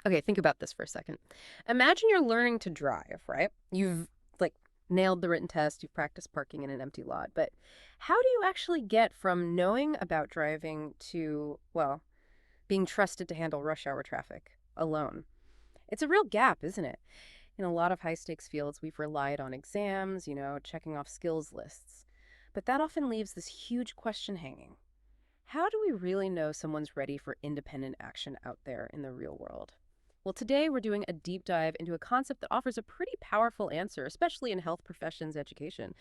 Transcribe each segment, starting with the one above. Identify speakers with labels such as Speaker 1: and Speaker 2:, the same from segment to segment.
Speaker 1: Okay, think about this for a second. Imagine you're learning to drive, right? You've like nailed the written test, you've practiced parking in an empty lot, but how do you actually get from knowing about driving to, well, being trusted to handle rush hour traffic alone? It's a real gap, isn't it? In a lot of high stakes fields, we've relied on exams, checking off skills lists. But that often leaves this huge question hanging. How do we really know someone's ready for independent action out there in the real world? Well, today we're doing a deep dive into a concept that offers a pretty powerful answer, especially in health professions education.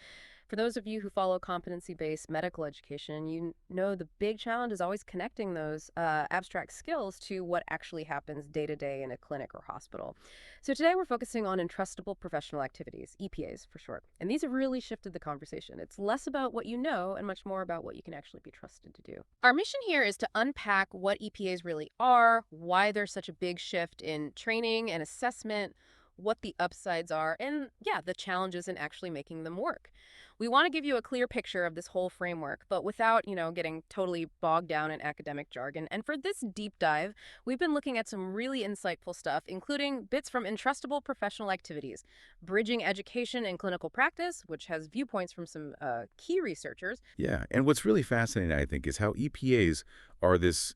Speaker 1: For those of you who follow competency-based medical education, you know the big challenge is always connecting those abstract skills to what actually happens day to day in a clinic or hospital. So today we're focusing on Entrustable Professional Activities, EPAs for short. And these have really shifted the conversation. It's less about what you know and much more about what you can actually be trusted to do. Our mission here is to unpack what EPAs really are, why there's such a big shift in training and assessment, what the upsides are, and yeah, the challenges in actually making them work. We want to give you a clear picture of this whole framework, but without, getting totally bogged down in academic jargon. And for this deep dive, we've been looking at some really insightful stuff, including bits from Entrustable Professional Activities, Bridging Education and Clinical Practice, which has viewpoints from some key researchers.
Speaker 2: Yeah, and what's really fascinating, I think, is how EPAs are this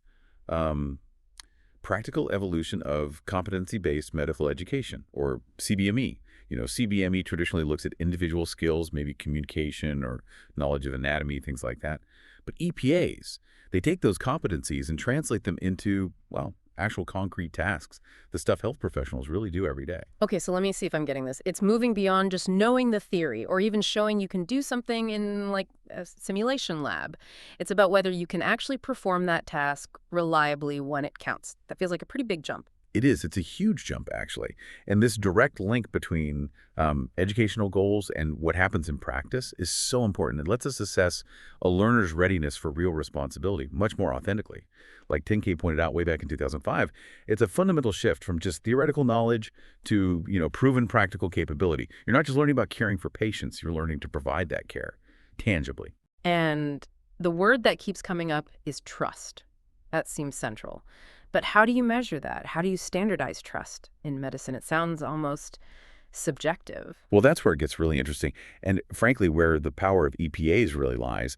Speaker 2: practical evolution of competency-based medical education, or CBME. CBME traditionally looks at individual skills, maybe communication or knowledge of anatomy, things like that. But EPAs, they take those competencies and translate them into, well, actual concrete tasks, the stuff health professionals really do every day.
Speaker 1: Okay, so let me see if I'm getting this. It's moving beyond just knowing the theory or even showing you can do something in like a simulation lab. It's about whether you can actually perform that task reliably when it counts. That feels like a pretty big jump.
Speaker 2: It is. It's a huge jump, actually. And this direct link between educational goals and what happens in practice is so important. It lets us assess a learner's readiness for real responsibility much more authentically. Like Ten Cate pointed out way back in 2005, it's a fundamental shift from just theoretical knowledge to, proven practical capability. You're not just learning about caring for patients, you're learning to provide that care tangibly.
Speaker 1: And the word that keeps coming up is trust. That seems central. But how do you measure that? How do you standardize trust in medicine? It sounds almost subjective.
Speaker 2: Well, that's where it gets really interesting. And frankly, where the power of EPAs really lies,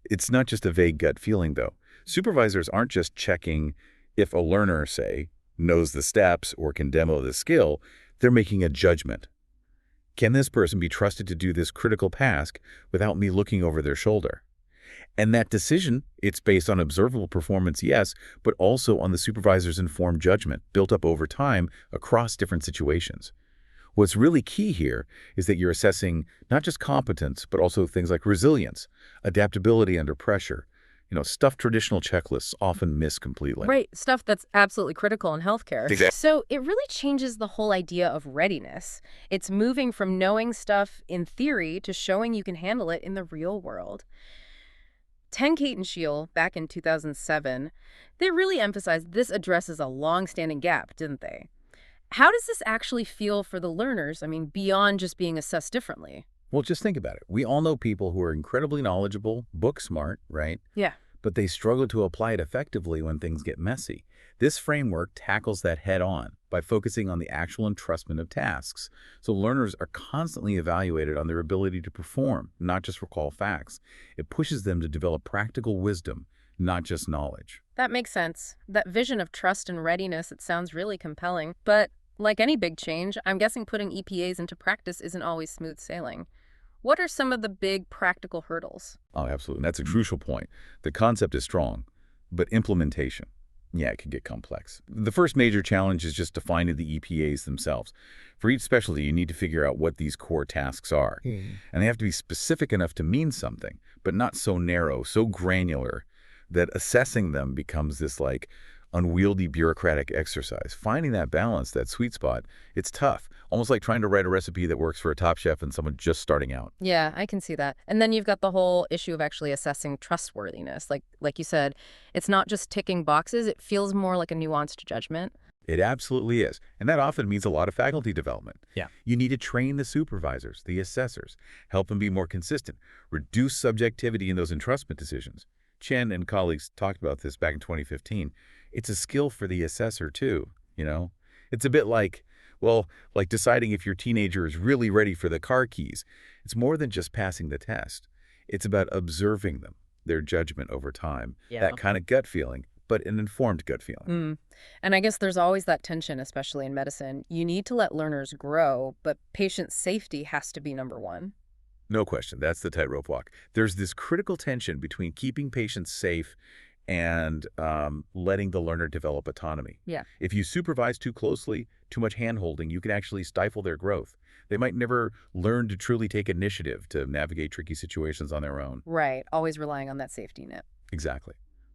Speaker 2: it's not just a vague gut feeling, though. Supervisors aren't just checking if a learner, say, knows the steps or can demo the skill. They're making a judgment. Can this person be trusted to do this critical task without me looking over their shoulder? And that decision, it's based on observable performance, yes, but also on the supervisor's informed judgment built up over time across different situations. What's really key here is that you're assessing not just competence, but also things like resilience, adaptability under pressure, stuff traditional checklists often miss completely.
Speaker 1: Right, stuff that's absolutely critical in healthcare.
Speaker 2: Exactly.
Speaker 1: So it really changes the whole idea of readiness. It's moving from knowing stuff in theory to showing you can handle it in the real world. Ten Cate and Scheele, back in 2007, they really emphasized this addresses a long-standing gap, didn't they? How does this actually feel for the learners, beyond just being assessed differently?
Speaker 2: Well, just think about it. We all know people who are incredibly knowledgeable, book smart, right?
Speaker 1: Yeah.
Speaker 2: But they struggle to apply it effectively when things get messy. This framework tackles that head on by focusing on the actual entrustment of tasks. So learners are constantly evaluated on their ability to perform, not just recall facts. It pushes them to develop practical wisdom, not just knowledge.
Speaker 1: That makes sense. That vision of trust and readiness, it sounds really compelling. But like any big change, I'm guessing putting EPAs into practice isn't always smooth sailing. What are some of the big practical hurdles?
Speaker 2: Oh, absolutely. And that's a crucial point. The concept is strong, but implementation, yeah, it can get complex. The first major challenge is just defining the EPAs themselves. For each specialty, you need to figure out what these core tasks are. And they have to be specific enough to mean something, but not so narrow, so granular, that assessing them becomes this unwieldy bureaucratic exercise. Finding that balance, that sweet spot, it's tough. Almost like trying to write a recipe that works for a top chef and someone just starting out.
Speaker 1: Yeah, I can see that. And then you've got the whole issue of actually assessing trustworthiness. Like you said, it's not just ticking boxes. It feels more like a nuanced judgment.
Speaker 2: It absolutely is. And that often means a lot of faculty development.
Speaker 1: Yeah.
Speaker 2: You need to train the supervisors, the assessors, help them be more consistent, reduce subjectivity in those entrustment decisions. Chen and colleagues talked about this back in 2015. It's a skill for the assessor too, It's a bit like, well, like deciding if your teenager is really ready for the car keys. It's more than just passing the test. It's about observing them, their judgment over time, that
Speaker 1: Yeah.
Speaker 2: kind of gut feeling, but an informed gut feeling.
Speaker 1: Mm. And I guess there's always that tension, especially in medicine. You need to let learners grow, but patient safety has to be number one.
Speaker 2: No question, that's the tightrope walk. There's this critical tension between keeping patients safe and letting the learner develop autonomy.
Speaker 1: Yeah.
Speaker 2: If you supervise too closely, too much hand-holding, you can actually stifle their growth. They might never learn to truly take initiative to navigate tricky situations on their own.
Speaker 1: Right. Always relying on that safety net.
Speaker 2: Exactly.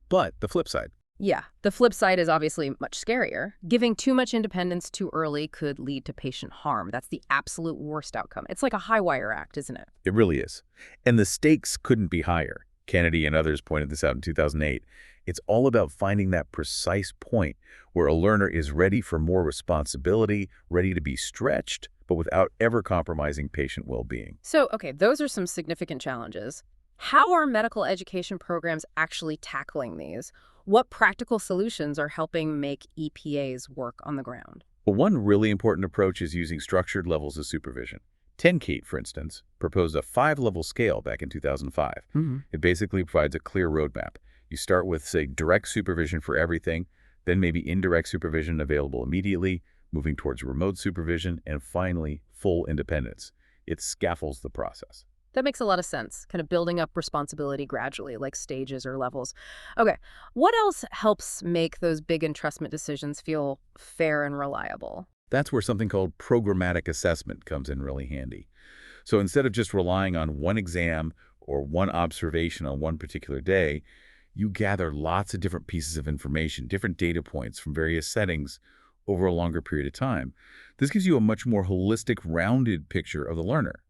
Speaker 2: But the flip side,
Speaker 1: Yeah. The flip side is obviously much scarier. Giving too much independence too early could lead to patient harm. That's the absolute worst outcome. It's like a high wire act, isn't it?
Speaker 2: it really is. And the stakes couldn't be higher. Kennedy and others pointed this out in 2008. It's all about finding that precise point where a learner is ready for more responsibility, ready to be stretched, but without ever compromising patient well-being.
Speaker 1: So, okay, those are some significant challenges. How are medical education programs actually tackling these? What practical solutions are helping make EPAs work on the ground?
Speaker 2: But one really important approach is using structured levels of supervision. Ten Cate, for instance, proposed a 5-level scale back in 2005. It basically provides a clear roadmap. You start with, say, direct supervision for everything, then maybe indirect supervision available immediately, moving towards remote supervision, and finally, full independence. It scaffolds the process.
Speaker 1: That makes a lot of sense, kind of building up responsibility gradually, like stages or levels. Okay, what else helps make those big entrustment decisions feel fair and reliable?
Speaker 2: That's where something called programmatic assessment comes in really handy. So instead of just relying on one exam or one observation on one particular day, you gather lots of different pieces of information, different data points from various settings over a longer period of time. This gives you a much more holistic, rounded picture of the learner.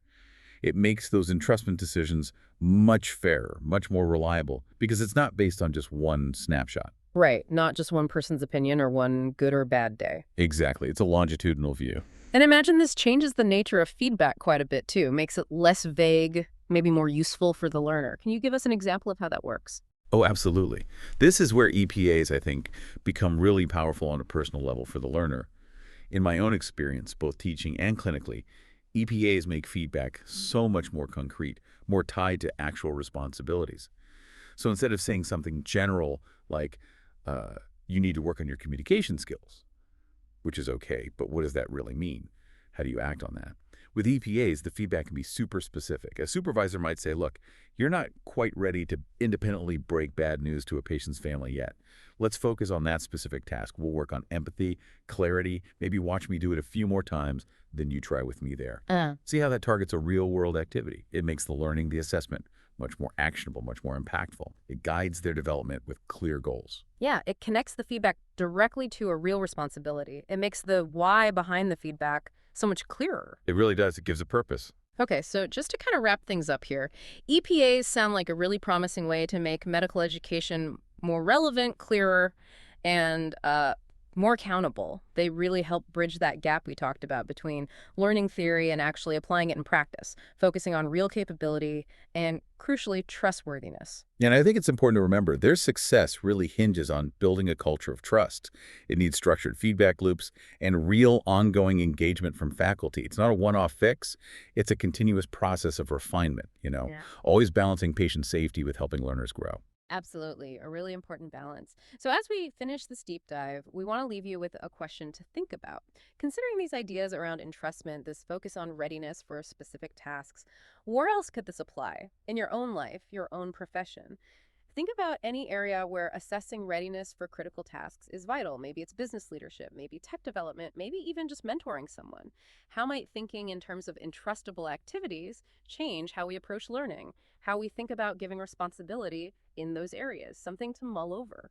Speaker 2: It makes those entrustment decisions much fairer, much more reliable, because it's not based on just one snapshot.
Speaker 1: Right, not just one person's opinion or one good or bad day.
Speaker 2: Exactly. It's a longitudinal view.
Speaker 1: And imagine this changes the nature of feedback quite a bit too, makes it less vague, maybe more useful for the learner. Can you give us an example of how that works?
Speaker 2: Oh, absolutely. This is where EPAs, I think, become really powerful on a personal level for the learner. In my own experience, both teaching and clinically, EPAs make feedback so much more concrete, more tied to actual responsibilities. So instead of saying something general like, you need to work on your communication skills, which is okay, but what does that really mean? How do you act on that? With EPAs, the feedback can be super specific. A supervisor might say, look, you're not quite ready to independently break bad news to a patient's family yet. Let's focus on that specific task. We'll work on empathy, clarity, maybe watch me do it a few more times than you try with me there. See how that targets a real-world activity. It makes the learning, the assessment, much more actionable, much more impactful. It guides their development with clear goals.
Speaker 1: Yeah, it connects the feedback directly to a real responsibility. It makes the why behind the feedback so much clearer.
Speaker 2: It really does. It gives a purpose.
Speaker 1: Okay, so just to kind of wrap things up here, EPAs sound like a really promising way to make medical education more relevant, clearer, and more accountable. They really help bridge that gap we talked about between learning theory and actually applying it in practice, focusing on real capability and, crucially, trustworthiness.
Speaker 2: And I think it's important to remember their success really hinges on building a culture of trust. It needs structured feedback loops and real ongoing engagement from faculty. It's not a one-off fix. It's a continuous process of refinement,
Speaker 1: Yeah.
Speaker 2: always balancing patient safety with helping learners grow.
Speaker 1: Absolutely, a really important balance. So as we finish this deep dive, we want to leave you with a question to think about. Considering these ideas around entrustment, this focus on readiness for specific tasks, where else could this apply? In your own life, your own profession? Think about any area where assessing readiness for critical tasks is vital. Maybe it's business leadership, maybe tech development, maybe even just mentoring someone. How might thinking in terms of entrustable activities change how we approach learning, how we think about giving responsibility in those areas? Something to mull over.